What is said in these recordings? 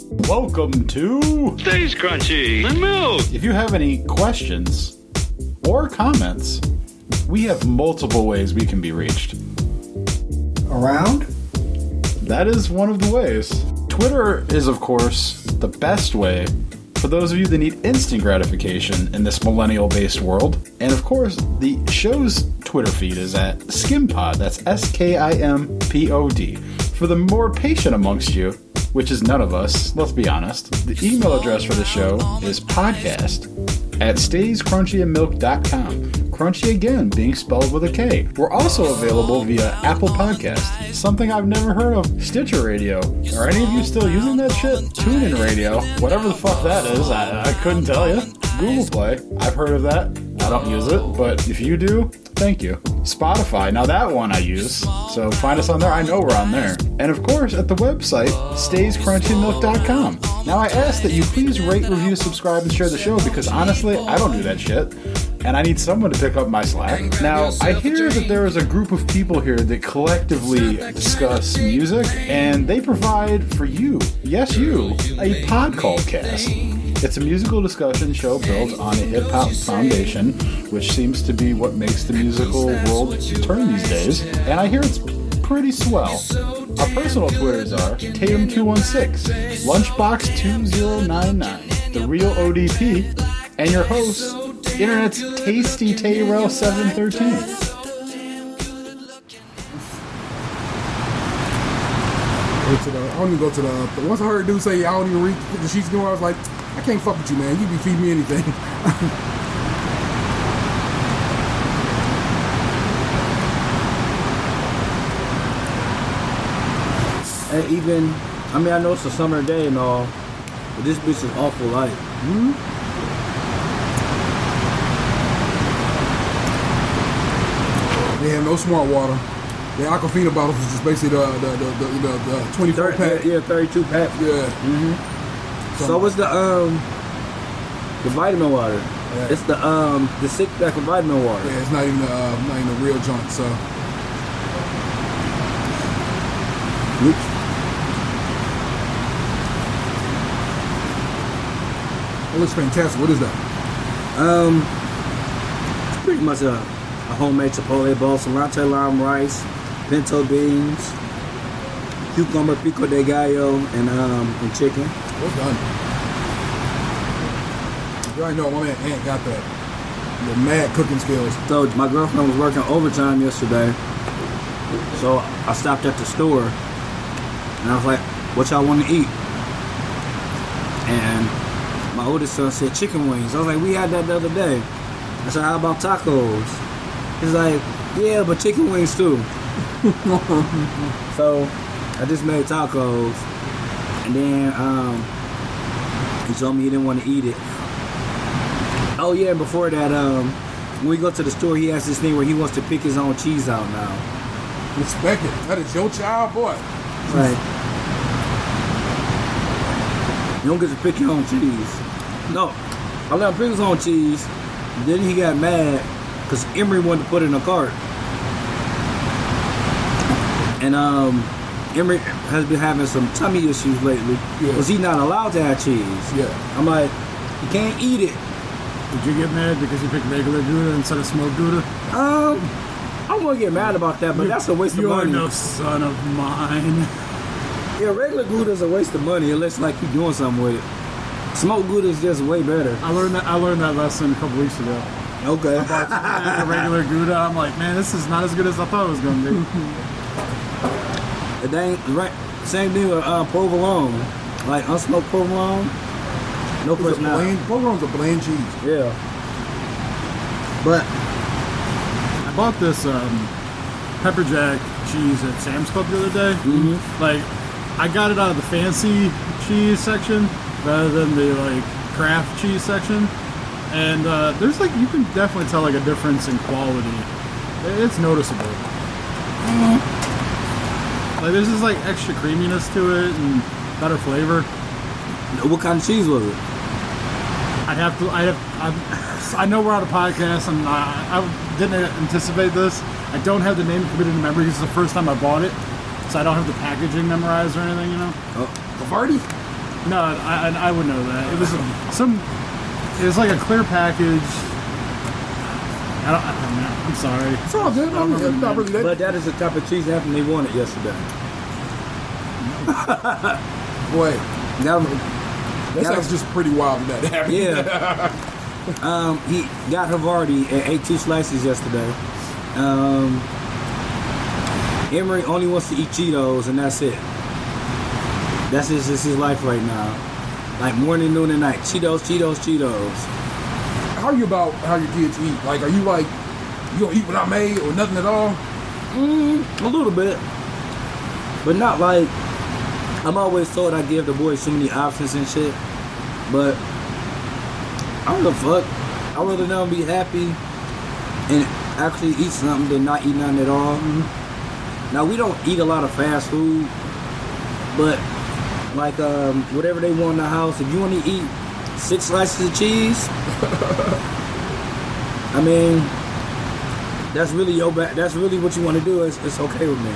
Welcome to Stays Crunchy and Milk. If you have any questions or comments, we have multiple ways we can be reached. Around? That is one of the ways. Twitter is, of course, the best way for those of you that need instant gratification in this millennial-based world. And, of course, the show's Twitter feed is at Skimpod. That's SKIMPOD. For the more patient amongst you, which is none of us, let's be honest, the email address for the show is podcast@stayscrunchyandmilk.com. Crunchy again, being spelled with a K. We're also available via Apple Podcast, something I've never heard of, Stitcher Radio. Are any of you still using that shit? TuneIn Radio, whatever the fuck that is, I couldn't tell you. Google Play, I've heard of that. I don't use it, but if you do, thank you. Spotify, now that one I use, so find us on there. I know we're on there. And of course, at the website, stayscrunchyandmilk.com. Now I ask that you please rate, review, subscribe, and share the show, because honestly, I don't do that shit. And I need someone to pick up my slack. Now, I hear that there is a group of people here that collectively discuss music, and they provide for you, yes you, a pod called Cast. It's a musical discussion show built on a hip-hop foundation, which seems to be what makes the musical world turn these days, and I hear it's pretty swell. Our personal Twitters are Tatum216, Lunchbox2099, The Real ODP, and your host, Internet's Tasty Tayrell713. I don't even go to the. Once I heard dude say I don't even read the sheets anymore, I was like, I can't fuck with you, man. You be feeding me anything. And even, I mean, I know it's a summer day and all, but this bitch is awful light. Mm-hmm. They have no smart water. The Aquafina bottles is just basically the 24 pack. Yeah, 32 pack. Yeah. Mm-hmm. So what's the vitamin water? Yeah. It's the 6-pack of vitamin water. Yeah, it's not even a real joint. So. Oops. It looks fantastic. What is that? It's pretty much a homemade chipotle bowl, cilantro lime rice, pinto beans, cucumber pico de gallo, and chicken. Well done. You already know my man Ant got the mad cooking skills. So my girlfriend was working overtime yesterday, so I stopped at the store, and I was like, "What y'all want to eat?" And my oldest son said chicken wings. I was like, "We had that the other day." I said, "How about tacos?" He's like, "Yeah, but chicken wings too." So I just made tacos, and then he told me he didn't want to eat it. Oh yeah, and before that, when we go to the store, he has this thing where he wants to pick his own cheese out now. Respect it. That is your child, boy. Right. You don't get to pick your own cheese. No, I let him pick his own cheese. Then he got mad because Emery wanted to put it in a cart. And Emery has been having some tummy issues lately because he's not allowed to have cheese. Yeah. I'm like, you can't eat it. Did you get mad because you picked regular Gouda instead of smoked Gouda? I won't get mad about that, but that's a waste of money. You're no son of mine. Yeah, regular Gouda is a waste of money unless like you're doing something with it. Smoked Gouda is just way better. I learned that lesson a couple weeks ago. Okay. I bought a regular Gouda. I'm like, man, this is not as good as I thought it was going to be. It ain't right. Same thing with provolone. Like unsmoked provolone. No personality. Provolone's a bland cheese. Yeah. But I bought this pepper jack cheese at Sam's Club the other day. Mm-hmm. Like, I got it out of the fancy cheese section rather than the like craft cheese section. And there's like, you can definitely tell like a difference in quality. It's noticeable. Mm-hmm. Like there's just like extra creaminess to it and better flavor. What kind of cheese was it? I know we're on a podcast and I didn't anticipate this. I don't have the name committed to memory. This is the first time I bought it. So I don't have the packaging memorized or anything, you know? Bacardi? No, I would know that. It was it was like a clear package. I don't know. I'm sorry. It's all good. I mean, it's not really that. But that is the type of cheese Anthony wanted yesterday. Boy, That sounds just pretty wild that happened. Yeah. He got Havarti and ate 2 slices yesterday. Emery only wants to eat Cheetos and that's it. That's just his life right now. Like morning, noon, and night. Cheetos, Cheetos, Cheetos. How are you about how your kids eat? Like, are you like, you don't eat what I made or nothing at all? A little bit. But not like, I'm always told I give the boys so many options and shit. But I don't give a fuck. I'd rather them be happy and actually eat something than not eat nothing at all. Now, we don't eat a lot of fast food, but like whatever they want in the house, if you want to eat 6 slices of cheese, I mean, that's really that's really what you want to do. It's okay with me,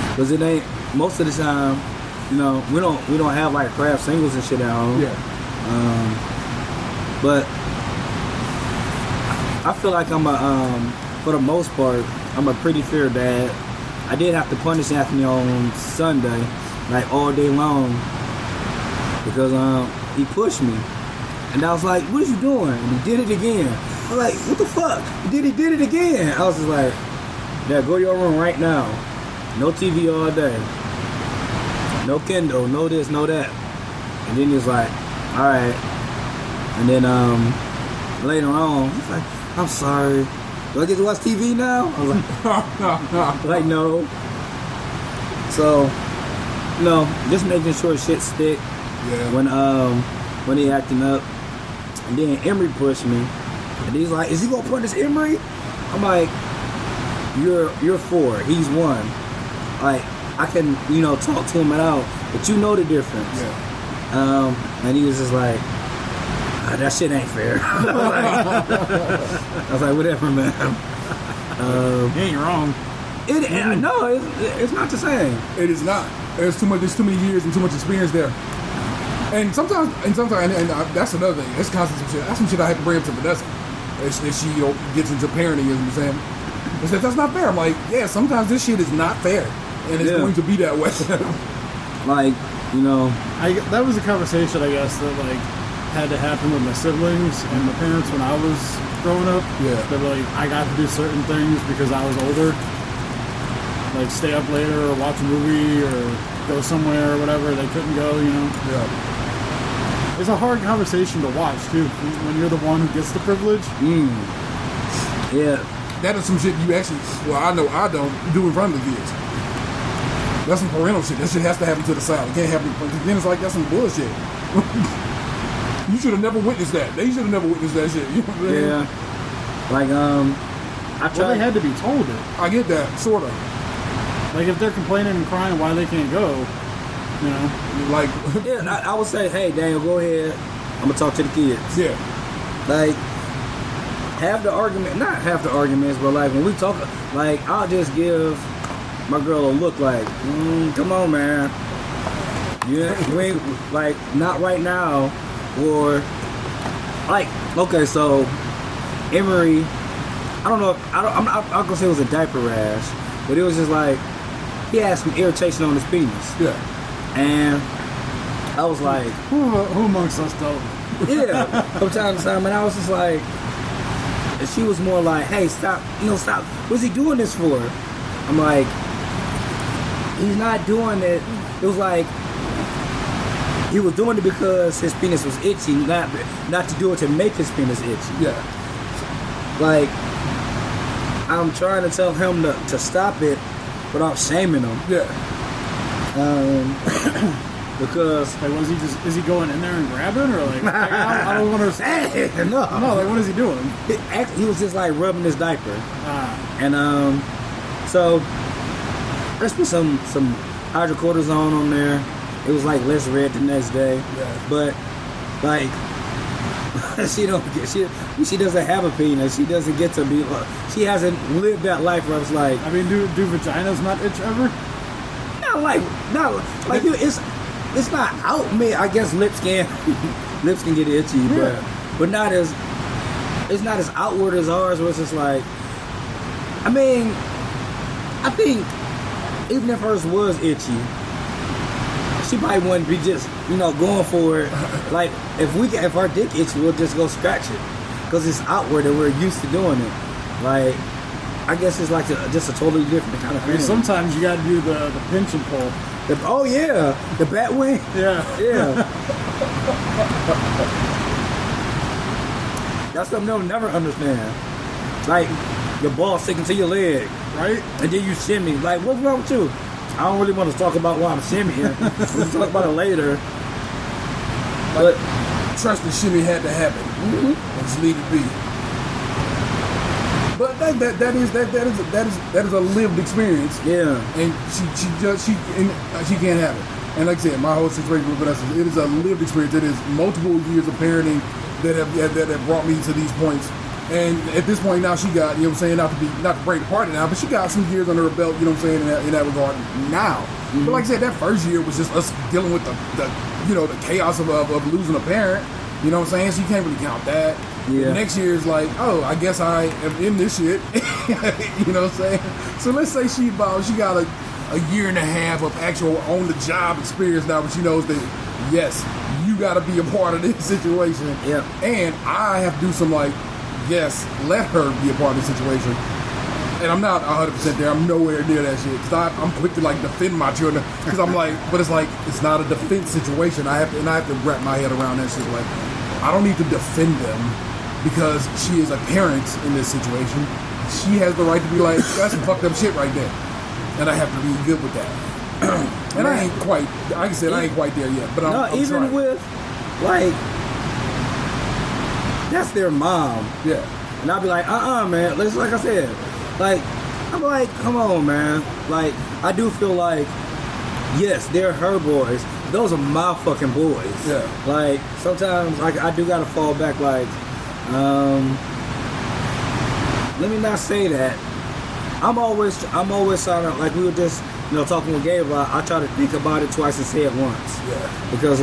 because it ain't most of the time. You know, we don't have like Kraft singles and shit at home. Yeah. But I feel like I'm for the most part, I'm a pretty fair dad. I did have to punish Anthony on Sunday, like all day long, because he pushed me, and I was like, "What are you doing?" And he did it again. I was like, "What the fuck?" He did it again. I was just like, "Dad, go to your room right now. No TV all day. No Kindle. No this, no that." And then he was like, "All right." And then later on, he's like, "I'm sorry. Do I get to watch TV now?" I was like, no. So, no, just making sure shit stick. Yeah. When he acting up. And then Emery pushed me. And he's like, "Is he gonna punish Emery?" I'm like, You're 4, he's 1. Like, I can, talk to him out, but you know the difference. Yeah. And he was just like, "That shit ain't fair." I was like, "Whatever, man." You ain't wrong. No, it's not the same. It is not. There's too many years and too much experience there. And sometimes, and that's another thing. That's constant some shit. That's some shit I have to bring up to Vanessa. As she gets into parenting, you know what I'm saying? It's that that's not fair. I'm like, yeah, sometimes this shit is not fair, and it's going to be that way. Like, that was a conversation, I guess, that like had to happen with my siblings and my parents when I was growing up. Yeah. That like I got to do certain things because I was older, like stay up later or watch a movie or go somewhere or whatever they couldn't go. Yeah. It's a hard conversation to watch too when you're the one who gets the privilege. Yeah. That is some shit you actually, well, I know I don't do in front of the kids. That's some parental shit. That shit has to happen to the side. It can't happen. Then it's like, that's some bullshit. You should have never witnessed that. They should have never witnessed that shit. You know what I'm saying? Yeah. Like, Well, they had to be told it. I get that, sort of. Like if they're complaining and crying why they can't go, Like, yeah, I would say, "Hey, Daniel, go ahead. I'm gonna talk to the kids." yeah. Like, not have the arguments, but like when we talk, like I'll just give my girl a look like, "Come on, man. You ain't like not right now," or like, okay, so Emery, I don't know. I'm not gonna say it was a diaper rash, but it was just like he had some irritation on his penis. Yeah. And I was like, who amongst us don't? Yeah, from time to time, and I was just like, and she was more like, "Hey, stop, stop. What's he doing this for?" I'm like, he's not doing it. It was like he was doing it because his penis was itchy, not to do it to make his penis itchy. Yeah. Like, I'm trying to tell him to stop it without shaming him. Yeah. Because like, is he going in there and grabbing or like I don't understand. no, like what is he doing? He was just like rubbing his diaper. And so let's put some hydrocortisone on there. It was like less red the next day. Yeah. But like she doesn't have a penis. She doesn't get to be. She hasn't lived that life where it's like. I mean, do vaginas not itch ever? Not like it's not out. Me, I guess lips can get itchy, but not as it's not as outward as ours. Where it's just like, I mean, I think even if hers was itchy, she might wouldn't be just going for it. Like if our dick itchy, we'll just go scratch it because it's outward and we're used to doing it. Like, I guess it's like just a totally different kind of thing. Sometimes you gotta do the pinch and pull. Oh yeah, the bat wing. Yeah. That's something they'll never understand. Like your ball sticking to your leg, right? And then you shimmy. Like, what's wrong with you? I don't really want to talk about why I'm shimmying. We'll talk about it later. But trust the shimmy had to happen. And just leave it be. But that is a lived experience. Yeah. And she can't have it. And like I said, my whole situation with Vanessa, it is a lived experience. It is multiple years of parenting that have brought me to these points. And at this point now, she got, not to break the party now, but she got some years under her belt, in that regard now. But like I said, that first year was just us dealing with the chaos of losing a parent. You know what I'm saying? So you can't really count that. Yeah. The next year is like, oh, I guess I am in this shit. You know what I'm saying? So let's say she got a year and a half of actual on-the-job experience now, but she knows that, yes, you got to be a part of this situation. Yeah. And I have to do some, yes, let her be a part of the situation. And I'm not 100% there. I'm nowhere near that shit. Because I'm quick to, defend my children. Because I'm like, but it's like, it's not a defense situation. I have to wrap my head around that shit. Like, I don't need to defend them because she is a parent in this situation. She has the right to be like, that's some fucked up shit right there. And I have to be good with that. And I ain't quite, like I said, I ain't quite there yet. But I'm even trying. with, that's their mom. Yeah. And I'll be like, man. Like I said, I'm like, come on, man. Like, I do feel like, yes, they're her boys. Those are my fucking boys. Yeah. Like, sometimes I do gotta fall back. Like, let me not say that. I'm always trying to, like we were just talking with Gabe about. I try to think about it twice and say it once. Yeah. Because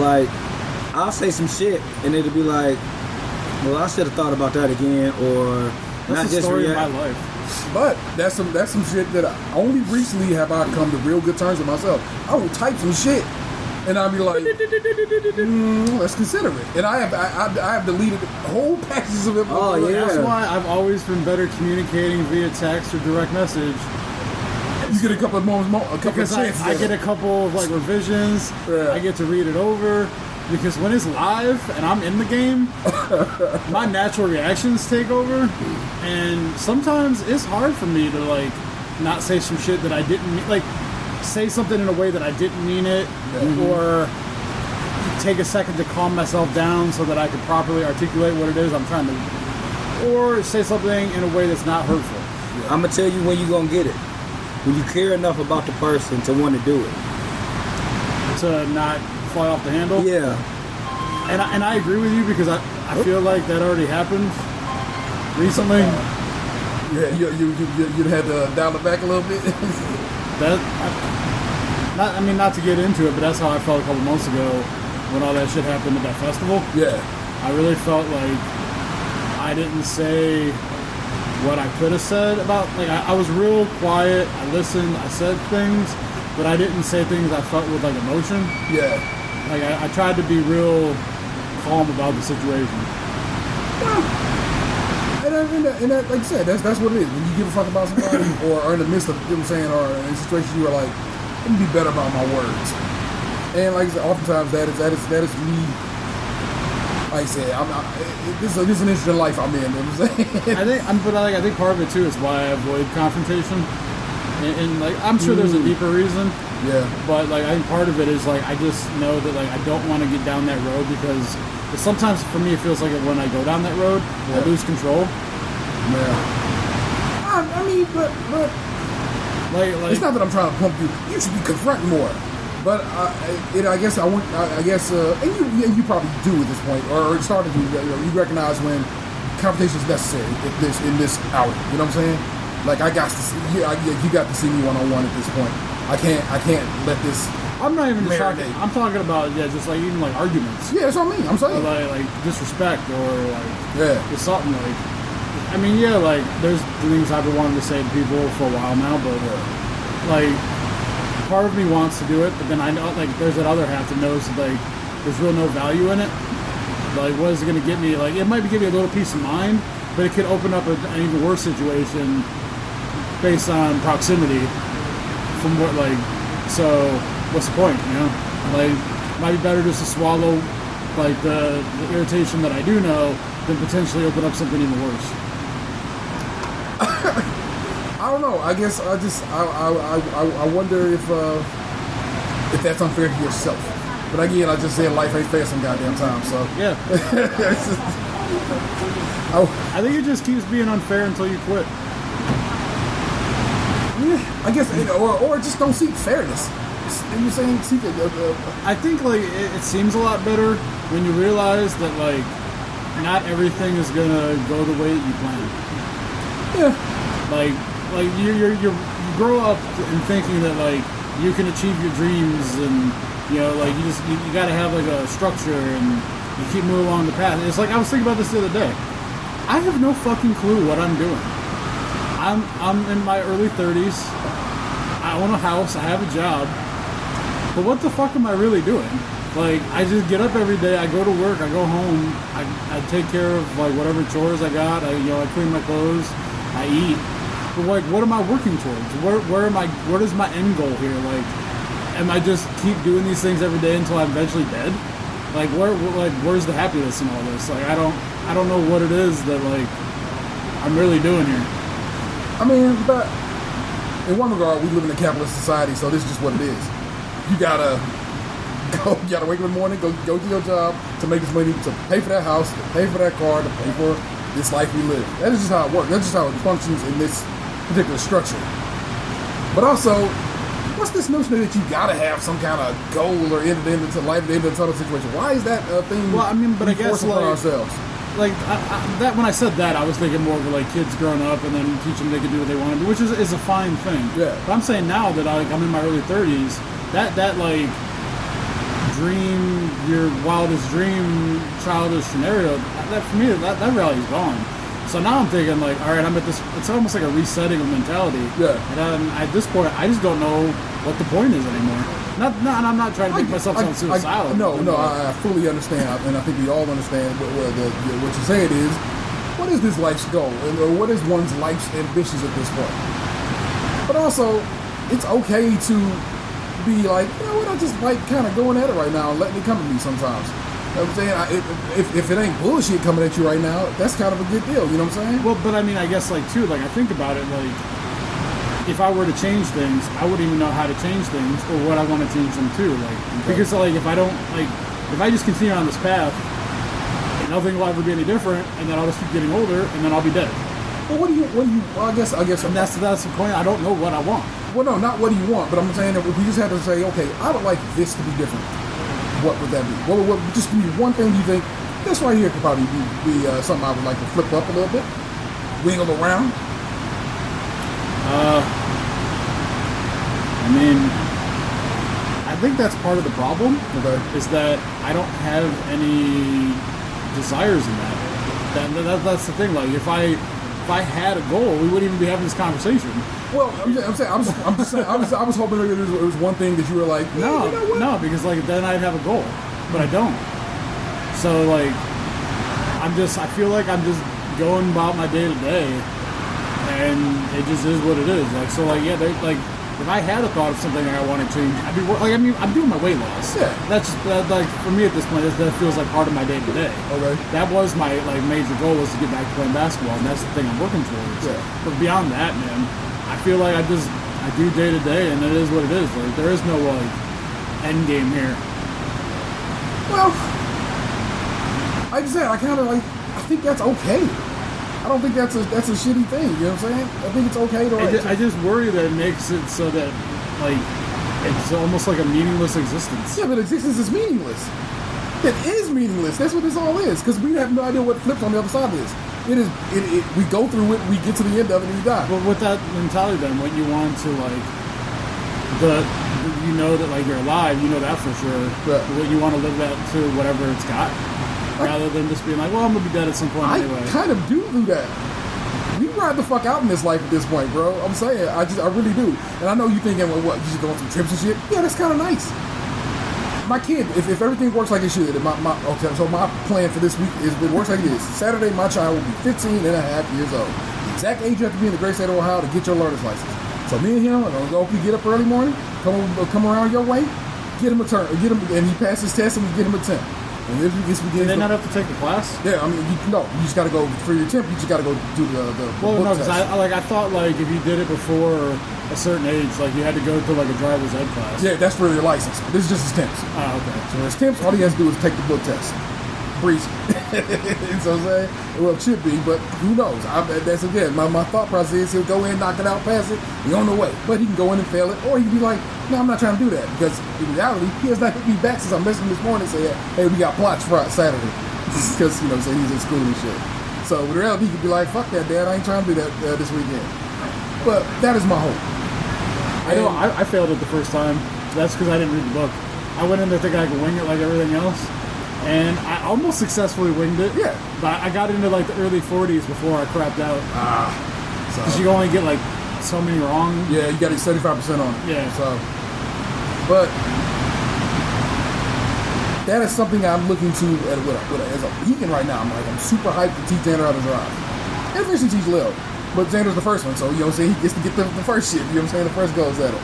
I'll say some shit and it'll be like, well, I should have thought about that again, or that's not the just story react. of my life. But that's some shit that only recently have I come to real good terms with myself. I will type some shit, and I'll be like, let's consider it. And I have deleted whole packages of it. Oh yeah. That's why I've always been better communicating via text or direct message. You get a couple of moments, Because I get a couple of revisions. Yeah. I get to read it over. Because when it's live and I'm in the game, my natural reactions take over, and sometimes it's hard for me to not say some shit that I didn't mean, say something in a way that I didn't mean it, or take a second to calm myself down so that I can properly articulate what it is I'm trying to, or say something in a way that's not hurtful. Yeah. I'm gonna tell you when you're gonna get it. When you care enough about the person to want to do it. To not fly off the handle. Yeah. And I agree with you because I feel like that already happened recently. Yeah, you had to dial it back a little bit. Not to get into it, but that's how I felt a couple months ago when all that shit happened at that festival. Yeah. I really felt like I didn't say what I could have said about, I was real quiet, I listened, I said things, but I didn't say things I felt with emotion. Yeah. I tried to be real calm about the situation. And that, like you said, that's what it is. When you give a fuck about somebody, or are in the midst of, or in a situation, you are like, let me be better about my words. And like I said, oftentimes that is me. Like I said, this is an interesting life I'm in. You know what I'm saying? I think part of it too is why I avoid confrontation. And I'm sure there's a deeper reason. Yeah. But I think part of it is I just know that I don't want to get down that road because sometimes for me it feels like when I go down that road, I lose control. Yeah. I mean, but it's not that I'm trying to pump you. You should be confronting more. But I guess and you probably do at this point, or started to. You recognize when confrontation is necessary in this outing. You know what I'm saying? I got to see you. You got to see me one-on-one at this point. I can't let this. I'm not even just talking. Marinate. I'm talking about just like even like arguments. Yeah, that's what I mean. I'm Or saying. like disrespect or like Yeah. just something like. I mean, yeah, like there's things I've been wanting to say to people for a while now, but like part of me wants to do it, but then I know like there's that other half that knows that, like there's real no value in it. Like, what is it going to get me? Like, it might give me a little peace of mind, but it could open up an even worse situation based on proximity. From what, like, so what's the point? You know, like, it might be better just to swallow like the irritation that I do know than potentially open up something even worse. I don't know. I guess I wonder if that's unfair to yourself. But again, I just said life ain't fair some goddamn time. So Yeah. I think it just keeps being unfair until you quit. I guess, or just don't seek fairness. You're saying seek it. I think like it seems a lot better when you realize that like not everything is gonna go the way that you plan. Yeah. Like you grow up in thinking that like you can achieve your dreams and you know like you got to have like a structure and you keep moving along the path. It's like I was thinking about this the other day. I have no fucking clue what I'm doing. I'm in my early 30s. I own a house. I have a job. But what the fuck am I really doing? Like, I just get up every day. I go to work. I go home. I take care of like whatever chores I got. I clean my clothes. I eat. But like, what am I working towards? Where am I? What is my end goal here? Like, am I just keep doing these things every day until I'm eventually dead? Like, where's the happiness in all this? Like, I don't know what it is that like I'm really doing here. I mean, but in one regard, we live in a capitalist society, so this is just what it is. You gotta go. You gotta wake up in the morning, go to your job to make this money, to pay for that house, to pay for that car, to pay for this life we live. That is just how it works. That's just how it functions in this particular structure. But also, what's this notion that you gotta have some kind of goal or end to life, end of the tunnel situation? Why is that a thing? Well, I mean, but I guess forcing upon like ourselves. like that when I said that, I was thinking more of like kids growing up and then teach them they can do what they want to do, which is a fine thing. Yeah. But I'm saying now that I'm in my early 30s, that like dream, your wildest dream, childish scenario, that for me that reality's gone. So now I'm thinking like, all right, I'm at this. It's almost like a resetting of mentality. Yeah. And at this point, I just don't know what the point is anymore. Not, and I'm not trying to make myself sound suicidal. No, I fully understand, and I think we all understand what you're saying is, what is this life's goal, or what is one's life's ambitions at this point? But also, it's okay to be like, you know what, I just like kind of going at it right now and letting it come to me sometimes. You know what I'm saying? If it ain't bullshit coming at you right now, that's kind of a good deal, you know what I'm saying? Well, but I mean, I guess like too, like I think about it, like if I were to change things, I wouldn't even know how to change things or what I want to change them to. Like, because like if I don't like, if I just continue on this path, nothing will ever be any different, and then I'll just keep getting older, and then I'll be dead. Well, what do you? Well, I guess. And that's the point. I don't know what I want. Well, no, not what do you want, but I'm saying that if we just had to say, okay, I would like this to be different. What would that be? What just give me one thing you think this right here could probably be something I would like to flip up a little bit, wiggle around. I mean, I think that's part of the problem. Okay. Is that I don't have any desires in that. That's the thing. Like, if I had a goal, we wouldn't even be having this conversation. Well, I'm saying, I'm just saying, I was hoping it was one thing that you were like, No, you know what? no, because like then I'd have a goal, but I don't. So like, I feel like I'm just going about my day to day, and it just is what it is. Like, so like, yeah, like if I had a thought of something I want to change, I'd be like, I mean, I'm doing my weight loss. Yeah. That's just like for me at this point, that feels like part of my day to day. Okay. That was my like major goal, was to get back to playing basketball, and that's the thing I'm working towards. Yeah. But beyond that, man, I feel like I do day to day, and it is what it is. Like, there is no like end game here. Well, like I said, I kind of like, I think that's okay. I don't think that's a shitty thing. You know what I'm saying? I think it's okay to. I just worry that it makes it so that like it's almost like a meaningless existence. Yeah, but existence is meaningless. It is meaningless. That's what this all is. Because we have no idea what flips on the other side of this. It is. We go through it. We get to the end of it, and we die. But with that mentality, then, what you want to like, you know that like you're alive, you know that for sure. Right. You want to live that to whatever it's got, rather than just being like, well, I'm gonna be dead at some point anyway. I kind of do that. We ride the fuck out in this life at this point, bro. I'm saying, I really do. And I know you thinking, well, what, you just go on some trips and shit? Yeah, that's kind of nice. My kid, if everything works like it should, so my plan for this week is, it works like it is. Saturday, my child will be 15 and a half years old. The exact age you have to be in the great state of Ohio to get your learner's license. So me and him, and go get up early morning, come around your way, get him a turn, and he passes his test, and we get him a 10. And if we Do they not have to take the class? Yeah, I mean, you just got to go for your temp. You just got to go do the well, book no, because test. I thought like if you did it before a certain age, like you had to go to like a driver's ed class. Yeah, that's for your license. But this is just his temps. Oh, okay. So his temps, all he has to do is take the book test. Breezy. You know what I'm saying? Well, it should be, but who knows? That's again, my thought process is he'll go in, knock it out, pass it, he's on the way. But he can go in and fail it, or he can be like, no, I'm not trying to do that. Because in reality, he has not hit me back since I messaged him this morning and said, hey, we got plots for Saturday. Because, you know, say he's in school and shit. So in reality, he could be like, fuck that, Dad, I ain't trying to do that this weekend. But that is my hope. I know I failed it the first time. That's because I didn't read the book. I went in there thinking I could wing it like everything else. And I almost successfully winged it. Yeah. But I got into like the early 40s before I crapped out. Because you only get like so many wrong. Yeah, you got to 75% on it. Yeah. So, but that is something I'm looking to as a beacon right now. I'm super hyped to teach Xander how to drive. And Christian teach Lil. But Xander's the first one, so you know what I'm saying? He gets to get the first shit. You know what I'm saying? The first goes at it.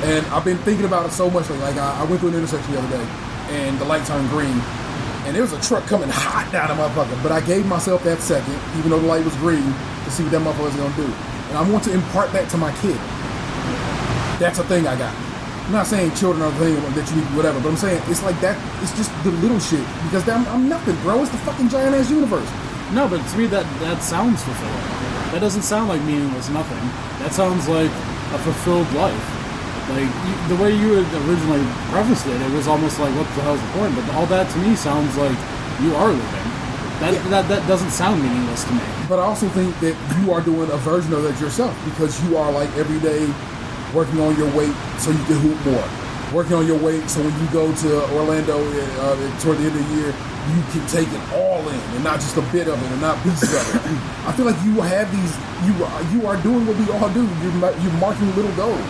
And I've been thinking about it so much. Like I went through an intersection the other day, and the light turned green. And there was a truck coming hot down the motherfucker. But I gave myself that second, even though the light was green, to see what that motherfucker was going to do. And I want to impart that to my kid. That's a thing I got. I'm not saying children are the thing that you need, whatever. But I'm saying it's like that. It's just the little shit. Because I'm nothing, bro. It's the fucking giant-ass universe. No, but to me that sounds fulfilling. That doesn't sound like meaningless nothing. That sounds like a fulfilled life. Like, the way you had originally prefaced it, it was almost like, what the hell's the point? But all that to me sounds like you are living. That doesn't sound meaningless to me. But I also think that you are doing a version of that yourself, because you are like every day working on your weight so you can hoop more. Working on your weight so when you go to Orlando toward the end of the year, you can take it all in and not just a bit of it and not pieces of it. I feel like you have these, you are doing what we all do. You're marking little goals.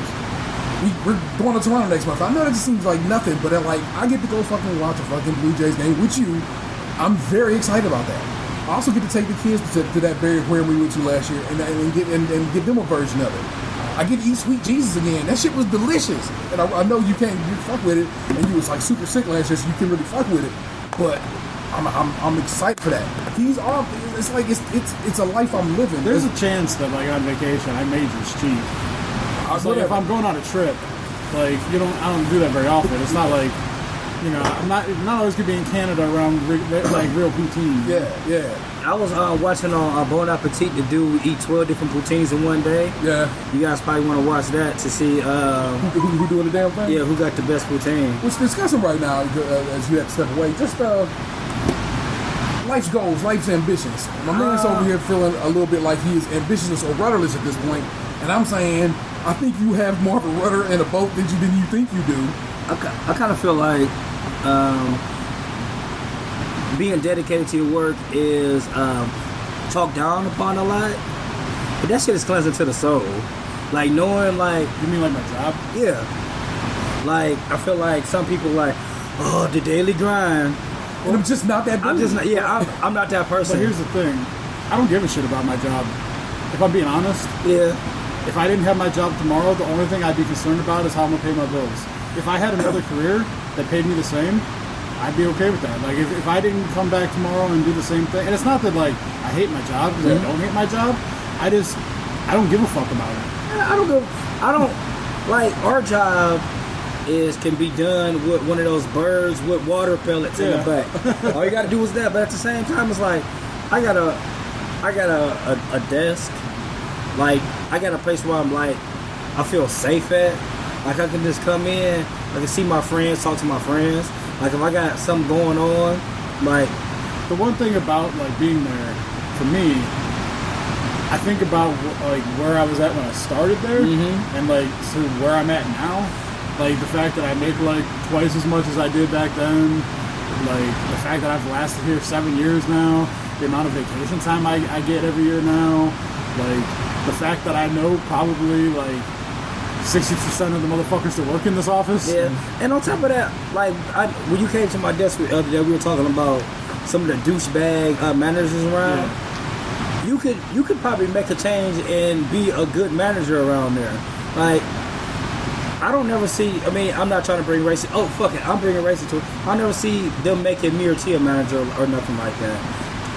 We're going to Toronto next month. I know that just seems like nothing, but I get to go fucking watch a fucking Blue Jays game with you. I'm very excited about that. I also get to take the kids to that very aquarium we went to last year and give them a version of it. I get to eat Sweet Jesus again. That shit was delicious. And I know you fuck with it, and you was like super sick last year, so you can really fuck with it. But I'm excited for that. These are, it's like it's a life I'm living. There's a chance that like on vacation I may just cheat. It's like if I'm going on a trip, like I don't do that very often. It's not like, I'm not always gonna be in Canada around like real poutine. Yeah. I was watching on Bon Appetit, the dude eat 12 different poutines in one day. Yeah. You guys probably want to watch that to see who doing the damn thing. Yeah, who got the best poutine. We're discussing right now as you have to step away. Just life's goals, life's ambitions. My man's over here feeling a little bit like he is ambitious or rudderless at this point, and I'm saying I think you have more of a rudder in a boat than you think you do. I kind of feel like being dedicated to your work is talked down upon a lot, but that shit is cleansing to the soul. Like knowing, like, you mean like my job? Yeah. Like I feel like some people like, oh, the daily grind. And I'm just not that. I'm just not. Yeah, I'm not that person. But here's the thing, I don't give a shit about my job. If I'm being honest. Yeah. If I didn't have my job tomorrow, the only thing I'd be concerned about is how I'm gonna pay my bills. If I had another career that paid me the same, I'd be okay with that. Like if I didn't come back tomorrow and do the same thing, and it's not that like I hate my job because I don't hate my job. I don't give a fuck about it. I don't like our job can be done with one of those birds with water pellets in the back. All you gotta do is that, but at the same time it's like I got a desk. Like I got a place where I'm like I feel safe at. Like I can just come in, I can see my friends, talk to my friends. Like if I got something going on, like the one thing about like being there for me I think about like where I was at when I started there, and like to where I'm at now. Like the fact that I make like twice as much as I did back then. Like the fact that I've lasted here 7 years now. The amount of vacation time I get every year now. Like the fact that I know probably like 60% of the motherfuckers that work in this office. Yeah, and on top of that, like when you came to my desk the other day, we were talking about some of the douchebag managers around. Yeah. You could probably make a change and be a good manager around there. Like I don't never see. I mean, I'm not trying to bring racing. Oh fuck it, I'm bringing racing to it. I never see them making me or T a manager or nothing like that.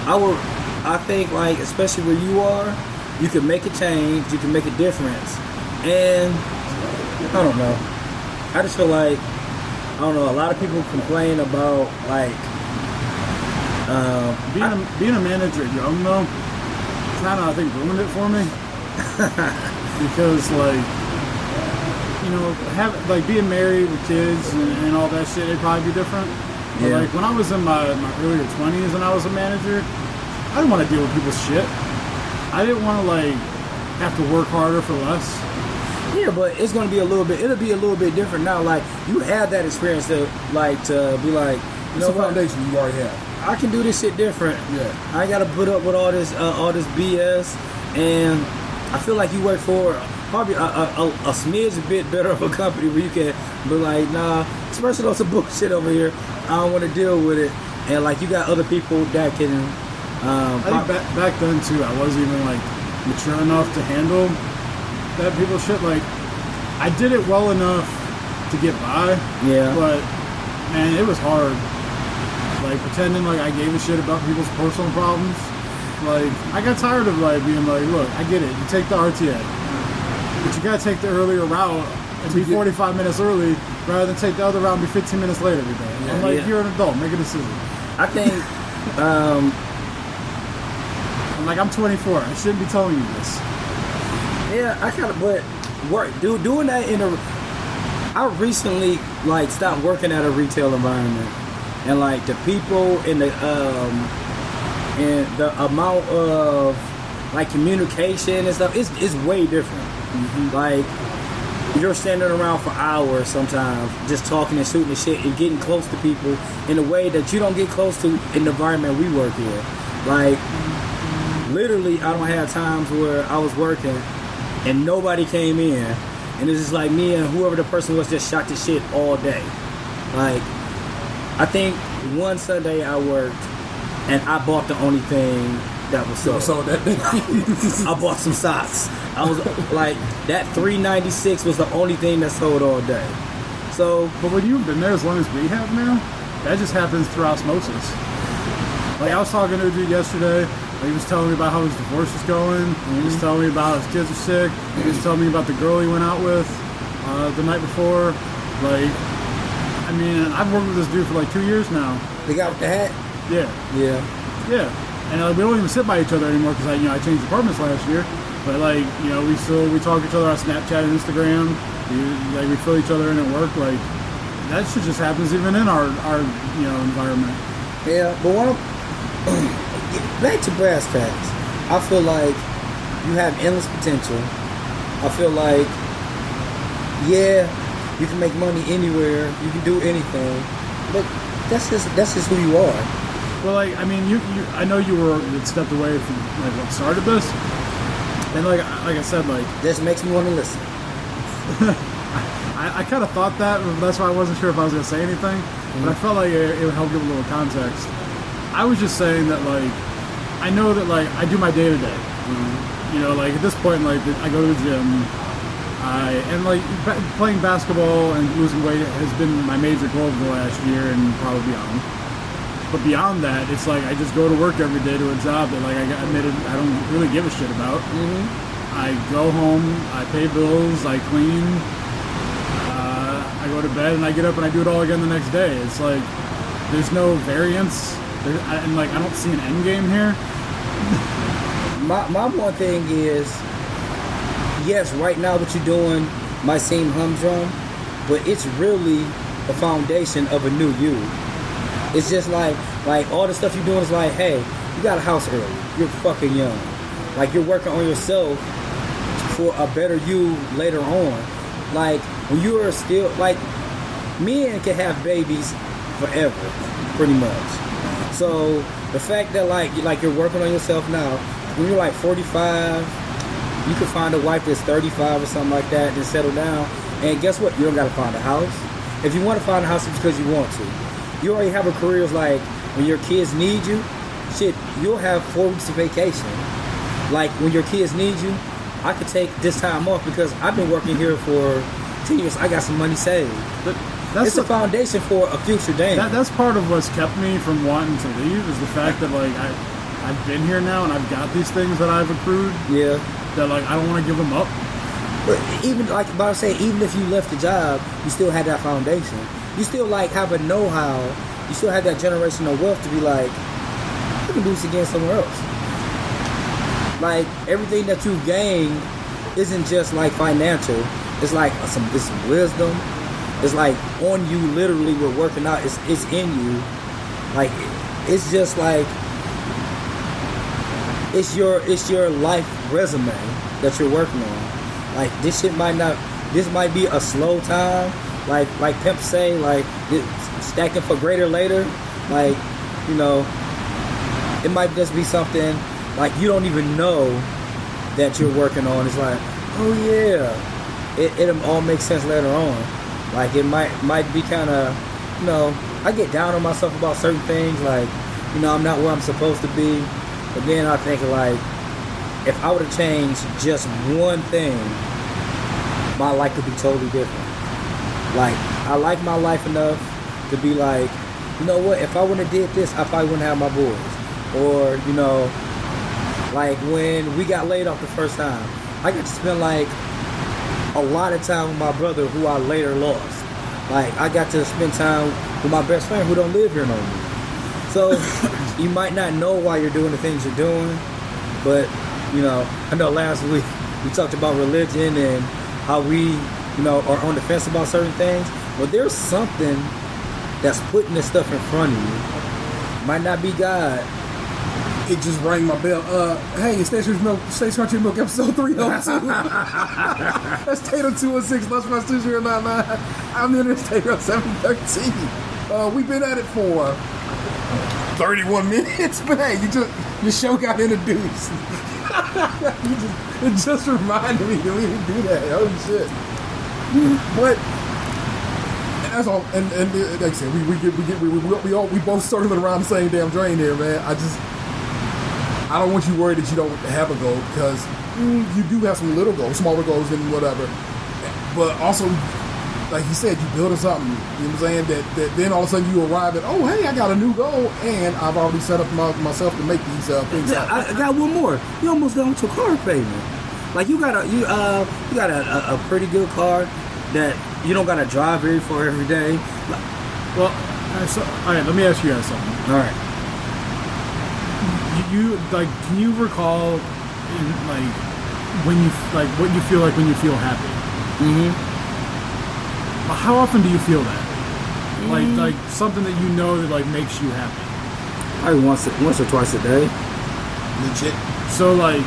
I think like especially where you are, you can make a change. You can make a difference, and I don't know. I just feel like I don't know. A lot of people complain about like being a manager young though. Kind of I think ruined it for me because like like being married with kids and all that shit, it'd probably be different. But like when I was in my earlier 20s and I was a manager, I didn't want to deal with people's shit. I didn't want to like have to work harder for less. Yeah, but it's gonna be it'll be a little bit different now. Like you have that experience to be like, you know, it's a foundation you already have. I can do this shit different. Yeah. I ain't gotta put up with all this BS, and I feel like you work for probably a smidge bit better of a company where you can be like, nah, this person on some bullshit over here. I don't want to deal with it, and like you got other people that can. I think back then too, I wasn't even like mature enough to handle that people's shit. Like I did it well enough to get by. Yeah. But man, it was hard. Like pretending like I gave a shit about people's personal problems. Like I got tired of like being like, look, I get it. You take the RTA, but you gotta take the earlier route and be 45 minutes early rather than take the other route and be 15 minutes late every day. Yeah, I'm like, you're an adult. Make a decision. I think. I'm like, I'm 24. I shouldn't be telling you this. Yeah, I kind of, but doing that I recently like stopped working at a retail environment, and like the people and the amount of like communication and stuff is way different. Like you're standing around for hours sometimes just talking and shooting the shit and getting close to people in a way that you don't get close to in the environment we work in. Like literally I don't have times where I was working and nobody came in, and it's just like me and whoever the person was just shot the shit all day. Like I think one Sunday I worked and I bought the only thing that was sold. That thing. I bought some socks. I was like, that $3.96 was the only thing that sold all day. So, but when you've been there as long as we have now, that just happens through osmosis. Like I was talking to a dude yesterday. He was telling me about how his divorce is going. He was telling me about his kids are sick. He was telling me about the girl he went out with the night before. Like, I mean, I've worked with this dude for like 2 years now. The guy with the hat? Yeah. Yeah. And we don't even sit by each other anymore because I changed apartments last year. But like, we talk to each other on Snapchat and Instagram. We fill each other in at work. Like, that shit just happens even in our environment. Yeah, but back to brass tacks. I feel like you have endless potential. I feel like, you can make money anywhere. You can do anything. But that's just who you are. Well, like, I mean, I know you stepped away from like what started this, and like I said, like this makes me want to listen. I kind of thought that. That's why I wasn't sure if I was gonna say anything, but I felt like it would help give a little context. I was just saying that like I know that like I do my day to day. Like at this point, like I go to the gym. Playing basketball and losing weight has been my major goal for the last year and probably beyond. But beyond that, it's like I just go to work every day to a job that like I admitted I don't really give a shit about. I go home, I pay bills, I clean, I go to bed, and I get up and I do it all again the next day. It's like there's no variance, and like I don't see an end game here. My one thing is, yes, right now what you're doing might seem humdrum, but it's really the foundation of a new you. It's just like all the stuff you're doing is like, hey, you got a house early. You're fucking young. Like you're working on yourself for a better you later on. Like when you are still like men can have babies forever, pretty much. So the fact that like you're working on yourself now, when you're like 45, you can find a wife that's 35 or something like that and settle down. And guess what? You don't gotta find a house. If you want to find a house, it's because you want to. You already have a career. It's like when your kids need you, shit, you'll have 4 weeks of vacation. Like when your kids need you, I could take this time off because I've been working here for 10 years. I got some money saved. It's a foundation for a future day. That's part of what's kept me from wanting to leave is the fact that like I've been here now and I've got these things that I've accrued. Yeah. That like I don't want to give them up. But even like I was saying, even if you left the job, you still had that foundation. You still like have a know-how. You still have that generational wealth to be like, I can do this again somewhere else. Like everything that you've gained isn't just like financial. It's like it's some wisdom. It's like on you literally with working out. It's in you. Like it's just like it's your life resume that you're working on. Like this might be a slow time. Like pimps say, like stacking for greater later. Like, you know, it might just be something like you don't even know that you're working on. It's like, oh yeah, it all makes sense later on. Like it might be kind of, you know, I get down on myself about certain things. Like, you know, I'm not where I'm supposed to be. But then I think like, if I would have changed just one thing, my life could be totally different. Like, I like my life enough to be like, you know what, if I wouldn't have did this, I probably wouldn't have my boys. Or, you know, like when we got laid off the first time, I got to spend like a lot of time with my brother who I later lost. Like, I got to spend time with my best friend who don't live here no more. So, you might not know why you're doing the things you're doing, but, you know, I know last week we talked about religion and how we, you know, are on the fence about certain things. But there's something that's putting this stuff in front of you. Might not be God. It just rang my bell. Hey, it's State's Country Milk, episode 302. That's Tatum 216, Lunchbox 2099. I'm in this Tatum 713. We've been at it for 31 minutes, but hey, your show got introduced. It just reminded me that we didn't do that. Holy shit! But that's all. And like I said, we both circling around the same damn drain here, man. I don't want you worried that you don't have a goal because you do have some little goals, smaller goals and whatever. But also, like you said, you building something. You know what I'm saying? That then all of a sudden you arrive at, oh hey, I got a new goal, and I've already set up myself to make these things happen. I got one more. You almost done with your car payment. Like you got a pretty good car that you don't gotta drive very far every day. Well, all right. Let me ask you guys something. All right. You like? Can you recall, like, when you like what you feel like when you feel happy? Mm-hmm. How often do you feel that? Like something that you know that like makes you happy? Probably once or twice a day. Legit. So like,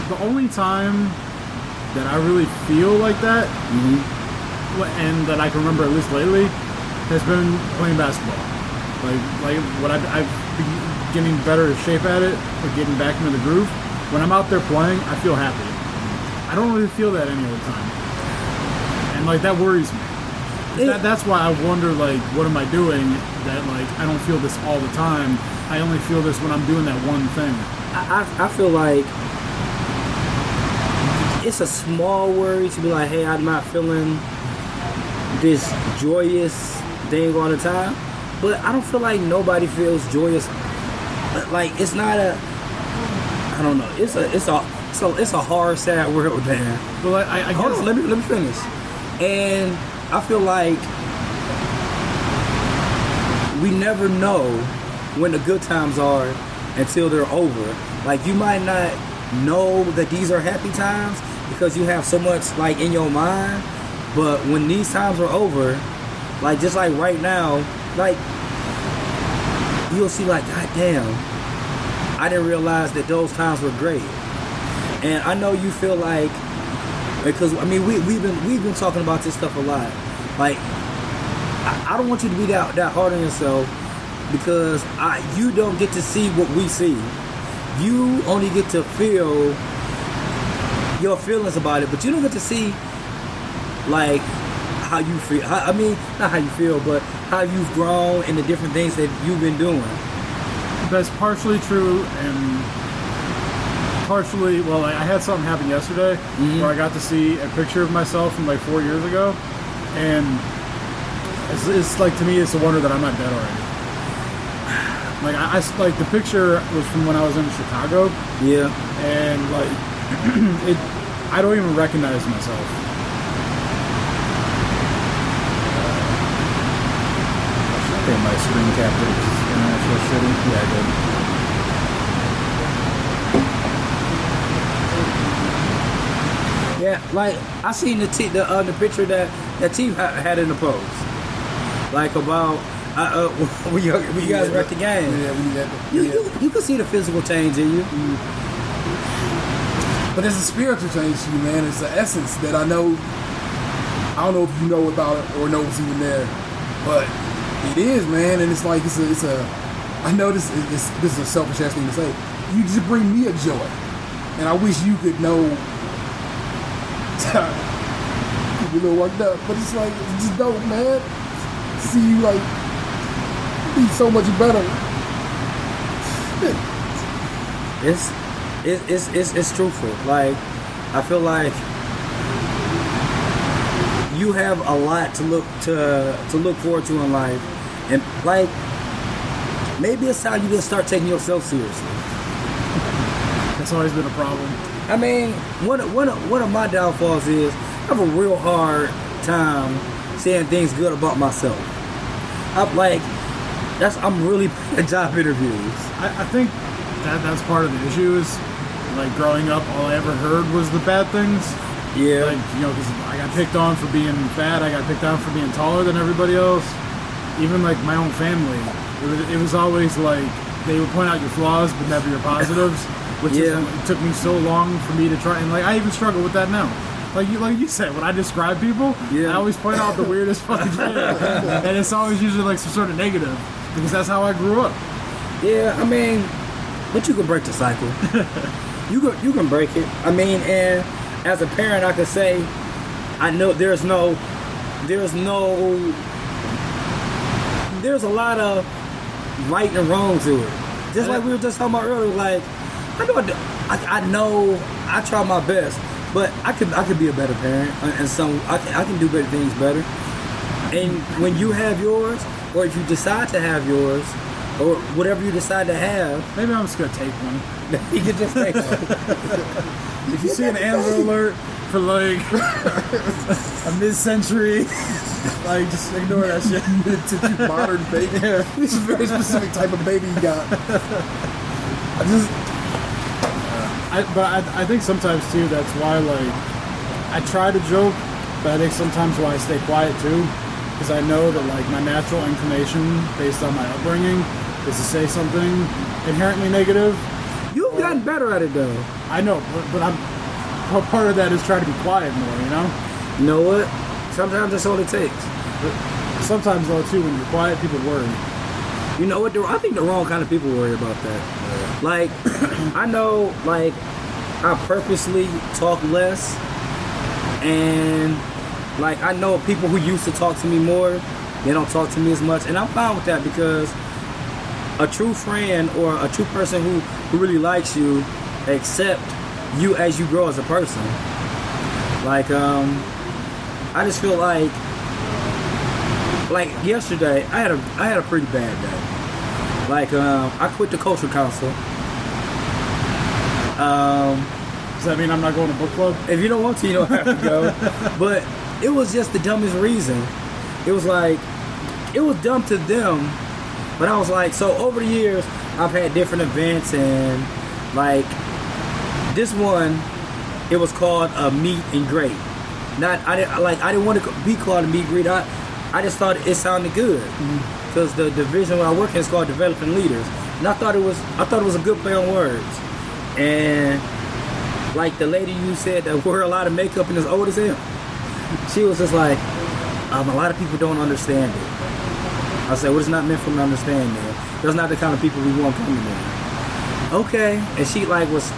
the only time that I really feel like that, and that I can remember at least lately, has been playing basketball. Like what I've been getting better shape at it, or getting back into the groove. When I'm out there playing, I feel happy. I don't really feel that any other time, and like that worries me. That's why I wonder, like, what am I doing that like I don't feel this all the time? I only feel this when I'm doing that one thing. I feel like it's a small worry to be like, hey, I'm not feeling this joyous thing all the time. But I don't feel like nobody feels joyous. Like it's not a, I don't know. It's a hard, sad world, man. But I hold guess on, let me finish. And I feel like we never know when the good times are until they're over. Like you might not know that these are happy times because you have so much like in your mind. But when these times are over, like just like right now, like you'll see like, God damn, I didn't realize that those times were great. And I know you feel like, because I mean we've been talking about this stuff a lot. Like I don't want you to be that hard on yourself, because you don't get to see what we see. You only get to feel your feelings about it, but you don't get to see like how you feel. I mean, not how you feel, but how you've grown and the different things that you've been doing. That's partially true, and partially, well, I had something happen yesterday where I got to see a picture of myself from like 4 years ago, and it's like, to me, it's a wonder that I'm not dead already. Like I like, the picture was from when I was in Chicago. Yeah. And like I don't even recognize myself. I think my screen captured international shitty. Yeah, I did. Yeah, like I seen the picture that T had in the post, like about when you guys were at the game. Yeah, you can see the physical change in you. But it's a spiritual change to you, man. It's the essence that I don't know if you know about it or know it's even there, but it is, man. And it's like it's a. I know this is a selfish ass thing to say. You just bring me a joy, and I wish you could know. Keep you a little worked up, but it's like, it's just dope, man. See you like be so much better. It's truthful. Like, I feel like you have a lot to look forward to in life, and like maybe it's time you just start taking yourself seriously. That's always been a problem. I mean, one of my downfalls is I have a real hard time saying things good about myself. I'm really bad at job interviews. I think that's part of the issue is, like, growing up, all I ever heard was the bad things. Yeah. Like, you know, because I got picked on for being fat, I got picked on for being taller than everybody else. Even, like, my own family. It was always, like, they would point out your flaws, but never your positives. Which is, it took me so long for me to try, and like I even struggle with that now. Like you said, when I describe people, I always point out the weirdest fucking shit, and it's always usually like some sort of negative, because that's how I grew up. Yeah, I mean, but you can break the cycle. you can break it. I mean, and as a parent, I could say, I know there's a lot of right and wrong to it. Just like we were just talking about earlier, like. I know I try my best, but I could be a better parent, and some I can do better things better. And when you have yours, or if you decide to have yours, or whatever you decide to have, maybe I'm just gonna take one. You can just take one. If you see an Amber Alert for like a mid-century, like just ignore that shit. Mid-century modern baby. Yeah. This is a very specific type of baby you got. I think sometimes too, that's why, like, I try to joke, but I think sometimes why I stay quiet too, because I know that, like, my natural inclination based on my upbringing is to say something inherently negative. You've gotten better at it though. I know, but part of that is trying to be quiet more, you know? You know what? Sometimes that's all it takes. But sometimes though too, when you're quiet, people worry. You know what? I think the wrong kind of people worry about that. Yeah. Like, I know, like, I purposely talk less, and like I know people who used to talk to me more, they don't talk to me as much, and I'm fine with that, because a true friend or a true person who really likes you accept you as you grow as a person. Like, I just feel like yesterday I had a pretty bad day. Like, I quit the culture council. Does that mean I'm not going to book club? If you don't want to, you don't have to go. But it was just the dumbest reason. It was like, it was dumb to them, but I was like, so over the years, I've had different events, and like this one, it was called a meet and greet. I didn't want to be called a meet and greet. I just thought it sounded good, because the division where I work in is called Developing Leaders, and I thought it was a good play on words. And like the lady you said that wore a lot of makeup and is old as hell. She was just like, a lot of people don't understand it. I said, well, it's not meant for them to understand, man. That's not the kind of people we want coming in. Okay. And she like was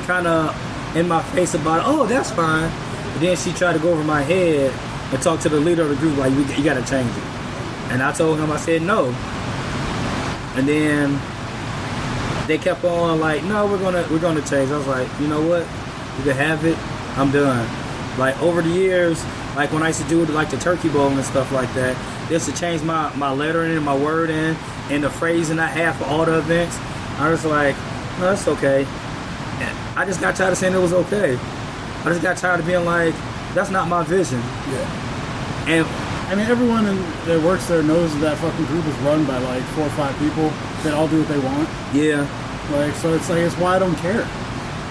kind of in my face about it. Oh, that's fine. But then she tried to go over my head and talk to the leader of the group like, you got to change it. And I told him, I said, no. And then they kept on like, no, we're gonna change. I was like, you know what? You can have it. I'm done. Like over the years, like when I used to do like the turkey bowl and stuff like that, just to change my lettering and my wording and the phrasing I have for all the events, I was like, no, that's okay. And I just got tired of saying it was okay. I just got tired of being like, that's not my vision. Yeah. And I mean, everyone that works there knows that fucking group is run by like 4 or 5 people that all do what they want. yeah, Like, so it's like, it's why I don't care.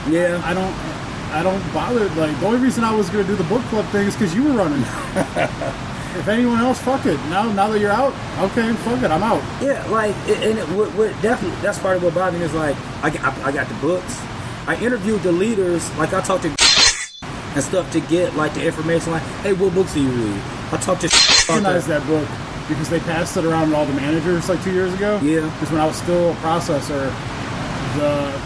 yeah. I don't bother. Like, the only reason I was gonna do the book club thing is because you were running. If anyone else, fuck it. Now that you're out, okay, fuck it, I'm out. Yeah, like, and what definitely, that's part of what bothered me is like, I got the books. I interviewed the leaders, like I talked to and stuff to get like the information, like, hey, what books do you read? I talked to I recognized that book because they passed it around to all the managers like 2 years ago. Yeah. Because when I was still a processor,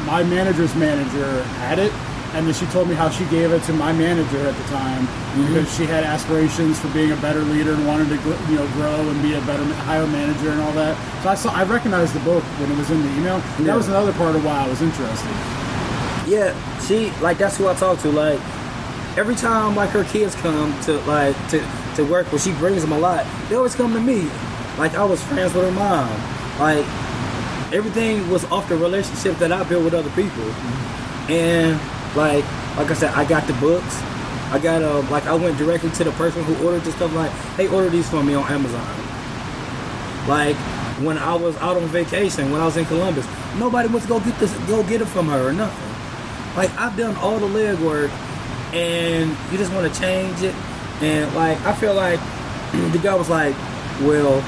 my manager's manager had it, and then she told me how she gave it to my manager at the time because she had aspirations for being a better leader and wanted to grow and be a better higher manager and all that. So I recognized the book when it was in the email. Yeah. That was another part of why I was interested. Yeah, she, like, that's who I talk to. Like, every time like her kids come to work, where she brings them a lot, they always come to me. Like, I was friends with her mom. Like, everything was off the relationship that I built with other people. And like I said, I got the books. I got I went directly to the person who ordered the stuff. Like, hey, order these for me on Amazon. Like, when I was out on vacation, when I was in Columbus, nobody wants to go get it from her or nothing. Like, I've done all the legwork, and you just want to change it. And like, I feel like the guy was like, well,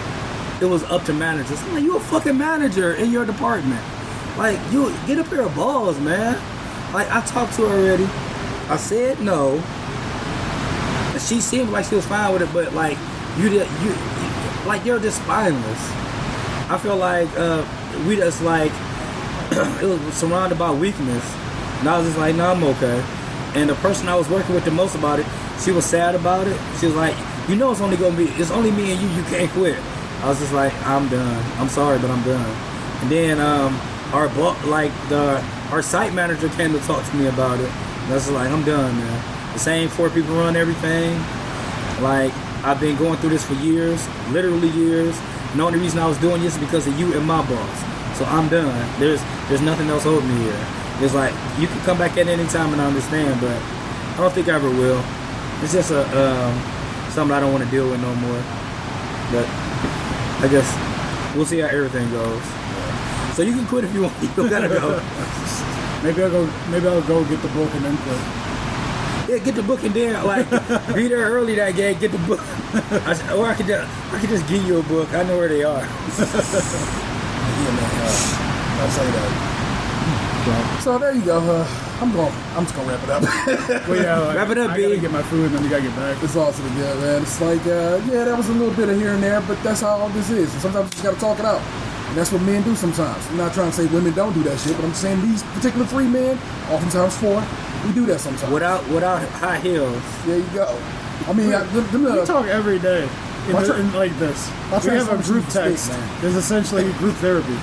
it was up to managers. I'm like, you a fucking manager in your department. Like, you get a pair of balls, man. Like, I talked to her already. I said no. And she seemed like she was fine with it, but like, you're just spineless. I feel like we just like it was surrounded by weakness. And I was just like, no, I'm okay. And the person I was working with the most about it, she was sad about it. She was like, it's only me and you can't quit. I was just like, I'm done. I'm sorry, but I'm done. And then our site manager came to talk to me about it. And I was like, I'm done, man. The same 4 people run everything. Like, I've been going through this for years, literally years. And the only reason I was doing this is because of you and my boss. So I'm done. There's nothing else holding me here. It's like, you can come back at any time and I understand, but I don't think I ever will. It's just something I don't want to deal with no more. But I guess we'll see how everything goes. So you can quit if you want. You don't gotta go. Maybe I'll go get the book and then quit. Yeah, get the book and then like be there early that day. Get the book, or I could just give you a book. I know where they are. Yeah, man. I'll say that. So there you go. I'm just gonna wrap it up. Well, yeah, Wrap it up, I gotta B. get my food and then you gotta get back. It's all to the good, man. It's like, yeah, that was a little bit of here and there, but that's how all this is. And sometimes you just gotta talk it out. And that's what men do sometimes. I'm not trying to say women don't do that shit, but I'm saying these particular 3 men, oftentimes 4, we do that sometimes. Without high heels. There you go. I mean, We talk every day in like this. We have a group text. There's essentially group therapy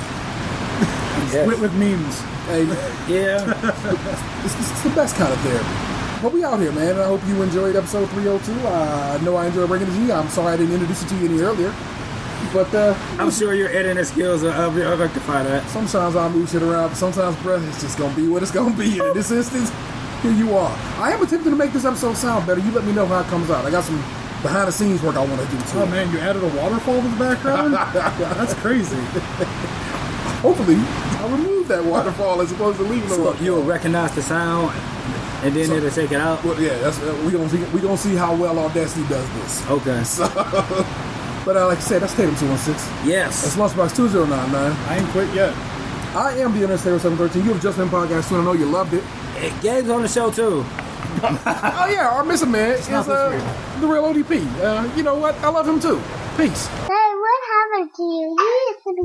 Yes. with memes. hey, Yeah. it's the best kind of therapy. But we out here, man. I hope you enjoyed episode 302. I know I enjoyed bringing it to you. I'm sorry I didn't introduce it to you any earlier. But I'm sure your editing skills will rectify that. sometimes I'll move shit around, but sometimes, bruh, it's just gonna be what it's gonna be. And in this instance, here you are. I am attempting to make this episode sound better. You let me know how it comes out. I got some behind the scenes work I want to do too. Oh man, you added a waterfall to the background? That's crazy. Hopefully, I'll remove that waterfall as opposed to leaving the So waterfall. you'll recognize the sound, and then it'll take it out. Well, yeah, that's we gonna see how well Audacity does this. Okay. So, but like I said, that's Tatum 216. Yes. That's Lunchbox 2099. I ain't quit yet. I am the Internet 713. You have just been podcast soon. I know you loved it. Gabe's on the show too. Oh yeah, our missing man is the real ODP. You know what? I love him too. Peace. Hey, what happened to you? You used to be